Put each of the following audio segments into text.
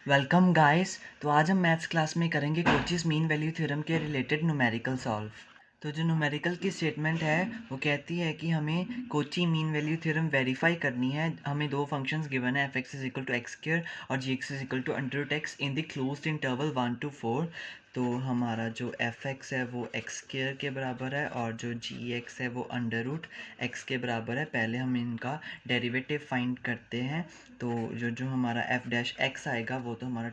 Welcome guys. तो आज हम मैथ्स क्लास में करेंगे कोचीज मीन वैल्यू थ्योरम के रिलेटेड न्यूमेरिकल सॉल्व। तो जो न्यूमेरिकल की स्टेटमेंट है वो कहती है कि हमें Cauchy mean value theorem verify करनी है। हमें दो फंक्शंस गिवन है, f x is equal to x square और g x is equal to under root x in the closed interval 1 to 4। तो हमारा जो एफ एक्स है वो एक्स स्क्वायर के बराबर है और जो जी एक्स है वो अंडर रूट एक्स के बराबर है। पहले हम इनका डेरिवेटिव फाइंड करते हैं। तो जो जो हमारा एफ डैश एक्स आएगा वो तो हमारा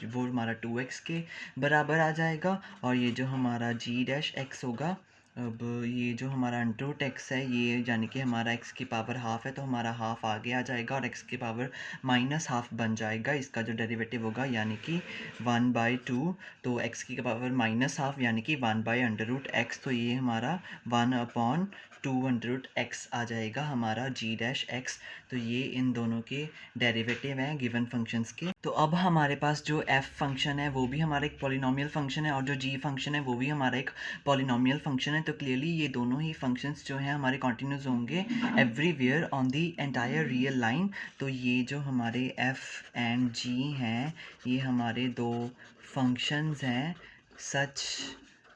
वो हमारा 2x के बराबर आ जाएगा। और ये जो हमारा जी डैश एक्स होगा, अब ये जो हमारा अंडर रूट एक्स है ये यानी कि हमारा x की पावर हाफ है तो हमारा हाफ आगे आ जाएगा और x की पावर माइनस हाफ बन जाएगा। इसका जो डेरिवेटिव होगा यानी कि 1/2, तो x की पावर माइनस हाफ यानी कि 1/√x। तो ये हमारा 1/2√x आ जाएगा हमारा g डैश x। तो ये इन दोनों के डेरिवेटिव हैं गिवन फंक्शंस के। तो अब हमारे पास जो f फंक्शन है वो भी हमारा एक पॉलिनॉमियल फंक्शन है और जो g फंक्शन है वो भी हमारा एक पॉलिनॉमियल फंक्शन है। तो क्लियरली ये दोनों ही फंक्शंस जो हैं हमारे कॉन्टिन्यूस होंगे everywhere on the entire real line. तो ये जो हमारे f एंड g हैं ये हमारे दो फंक्शंस हैं सच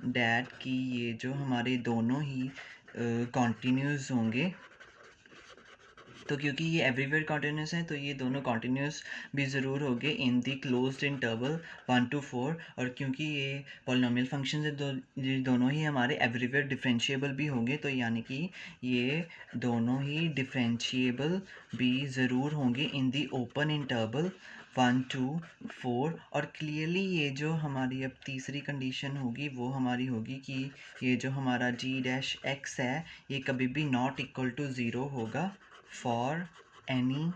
डैट कि ये जो हमारे दोनों ही कॉन्टिन्यूस होंगे। तो क्योंकि ये एवरीवेयर कॉन्टिन्यूस है तो ये दोनों कॉन्टिन्यूस भी ज़रूर होंगे इन दी क्लोज्ड इंटरवल 1 to 4। और क्योंकि ये पॉलिनॉमियल फंक्शन है ये दोनों ही हमारे एवरीवेयर डिफरेंशिएबल भी होंगे। तो यानी कि ये दोनों ही डिफरेंशिएबल भी ज़रूर होंगे इन दी ओपन इंटरवल 1 to 4। और क्लियरली ये जो हमारी अब तीसरी कंडीशन होगी वो हमारी होगी कि ये जो हमारा जी डैश एक्स है ये कभी भी नॉट इक्वल टू ज़ीरो होगा for any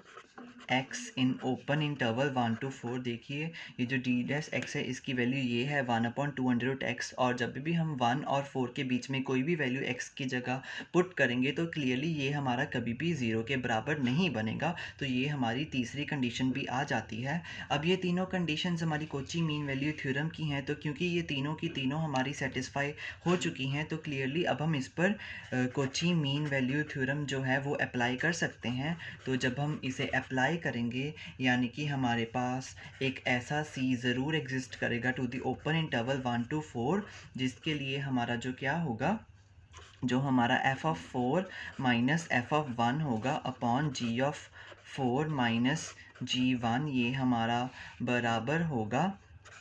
x in open interval 1 to 4। देखिए ये जो डी डैश एक्स है इसकी वैल्यू ये है 1/2√x। और जब भी हम 1 और 4 के बीच में कोई भी वैल्यू x की जगह पुट करेंगे तो क्लियरली ये हमारा कभी भी ज़ीरो के बराबर नहीं बनेगा। तो ये हमारी तीसरी कंडीशन भी आ जाती है। अब ये तीनों कंडीशंस हमारी कोची मीन वैल्यू थ्योरम की हैं। तो क्योंकि ये तीनों की तीनों हमारी सेटिस्फाई हो चुकी हैं तो क्लियरली अब हम इस पर कोची मीन वैल्यू थ्योरम जो है वो अप्लाई कर सकते हैं। तो जब हम इसे अप्लाई करेंगे यानी कि हमारे पास एक ऐसा सी ज़रूर एग्जिस्ट करेगा to the open interval 1 to 4 जिसके लिए हमारा जो क्या होगा, जो हमारा f(4) माइनस f(1) होगा अपॉन g(4) माइनस g(1). ये हमारा बराबर होगा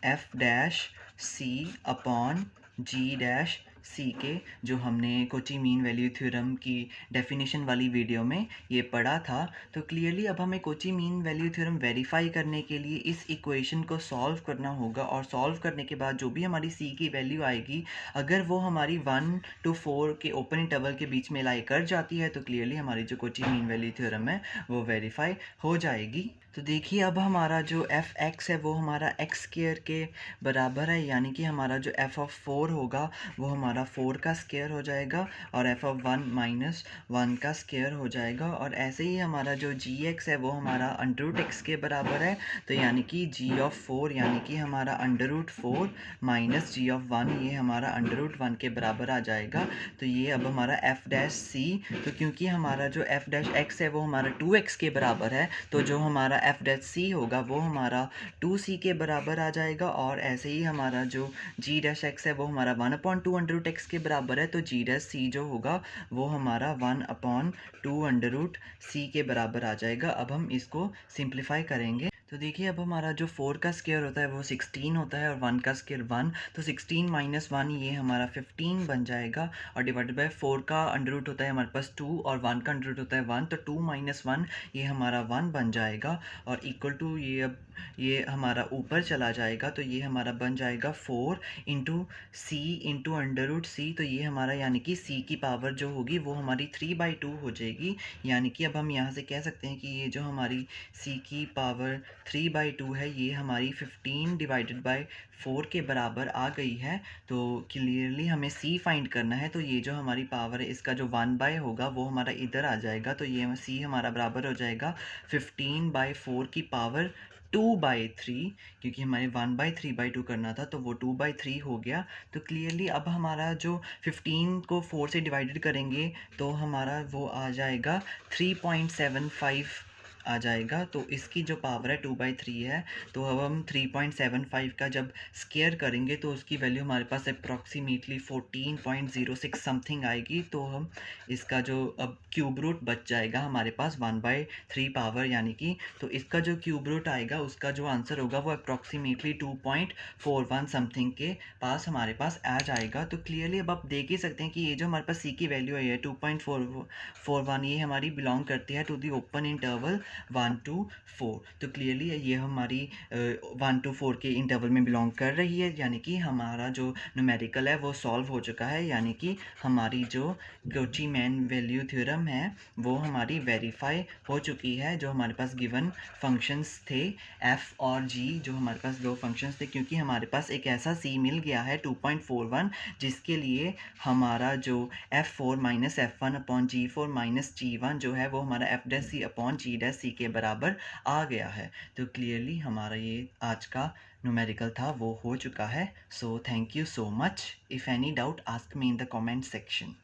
f dash c upon g dash C के, जो हमने कोची मीन वैल्यू थ्योरम की डेफिनेशन वाली वीडियो में ये पढ़ा था। तो क्लियरली अब हमें Cauchy mean value theorem verify करने के लिए इस इक्वेशन को सॉल्व करना होगा और सॉल्व करने के बाद जो भी हमारी सी की वैल्यू आएगी अगर वो हमारी 1 to 4 के ओपन इंटरवल के बीच में लाई कर जाती है तो क्लियरली हमारी जो कोची मीन वैल्यू थ्योरम है वो वेरीफाई हो जाएगी। तो देखिए अब हमारा जो एफ एक्स है वो हमारा एक्स स्क्वायर के बराबर है यानी कि हमारा जो f(4) होगा वो हमारा 4 का स्क्वायर हो जाएगा और f(1) माइनस 1 का स्क्वायर हो जाएगा। और ऐसे ही हमारा जो जी एक्स है वो हमारा अंडर रूट एक्स के बराबर है। तो यानी कि g(4) यानी कि हमारा अंडर रूट 4 माइनस g(1) ये हमारा अंडर रूट 1 के बराबर आ जाएगा। तो ये अब हमारा एफ डैश सी, तो क्योंकि हमारा जो एफ डैश एक्स है वो हमारा 2x के बराबर है तो जो हमारा एफ डैश सी होगा वो हमारा 2c के बराबर आ जाएगा। और ऐसे ही हमारा जो जी डैश एक्स है वो हमारा 1/2√x के बराबर है तो जी डैश सी जो होगा वो हमारा 1/2√c के बराबर आ जाएगा। अब हम इसको सिंप्लीफाई करेंगे। तो देखिए अब हमारा जो 4 का स्क्वायर होता है वो 16 होता है और 1 का स्क्वायर 1, तो 16 माइनस 1 ये हमारा 15 बन जाएगा। और डिवाइडेड बाय 4 का अंडर रूट होता है हमारे पास 2 और 1 का अंडर रूट होता है 1, तो 2 माइनस 1 ये हमारा 1 बन जाएगा। और इक्वल टू ये अब ये हमारा ऊपर चला जाएगा तो ये हमारा बन जाएगा 4 इंटू सी इंटू अंडर रूट सी। तो ये हमारा यानी कि सी की पावर जो होगी वो हमारी 3/2 हो जाएगी। यानी कि अब हम यहाँ से कह सकते हैं कि ये जो हमारी सी की पावर 3/2 है ये हमारी 15 डिवाइडेड बाय 4 के बराबर आ गई है। तो क्लियरली हमें सी फाइंड करना है। तो ये जो हमारी पावर है इसका जो 1/, होगा वो हमारा इधर आ जाएगा। तो ये सी हमारा बराबर हो जाएगा 15/4 की पावर 2/3, क्योंकि हमारे 1/3/2 करना था तो वो 2/3 हो गया। तो क्लियरली अब हमारा जो 15 को 4 से डिवाइडेड करेंगे तो हमारा वो आ जाएगा 3.75 आ जाएगा। तो इसकी जो पावर है 2/3 है, तो अब हम 3.75 का जब स्क्वायर करेंगे तो उसकी वैल्यू हमारे पास अप्रॉक्सीमेटली 14.06 समथिंग आएगी। तो हम इसका जो अब क्यूब रूट बच जाएगा हमारे पास 1/3 पावर यानी कि, तो इसका जो क्यूब रूट आएगा उसका जो आंसर होगा वो अप्रॉक्सीमेटली 2.41 समथिंग के पास हमारे पास आ जाएगा। तो क्लियरली अब आप देख ही सकते हैं कि ये जो हमारे पास सी की वैल्यू है 2.41, ये हमारी बिलोंग करती है to the open interval 1 to 4। तो क्लियरली ये हमारी 1 to 4 के इंटरवल में बिलोंग कर रही है, यानी कि हमारा जो न्यूमेरिकल है वो सॉल्व हो चुका है, यानी कि हमारी जो कॉची मीन वैल्यू थ्योरम है वो हमारी वेरीफाई हो चुकी है। जो हमारे पास गिवन फंक्शंस थे एफ़ और जी, जो हमारे पास दो फंक्शंस थे, क्योंकि हमारे पास एक ऐसा सी मिल गया है 2.41 जिसके लिए हमारा जो F4 minus F1 upon G4 minus G1 जो है वो हमारा F dash C upon G dash C के बराबर आ गया है। तो क्लियरली हमारा ये आज का न्यूमेरिकल था वो हो चुका है। So thank you so much. If any doubt ask me in the comment section.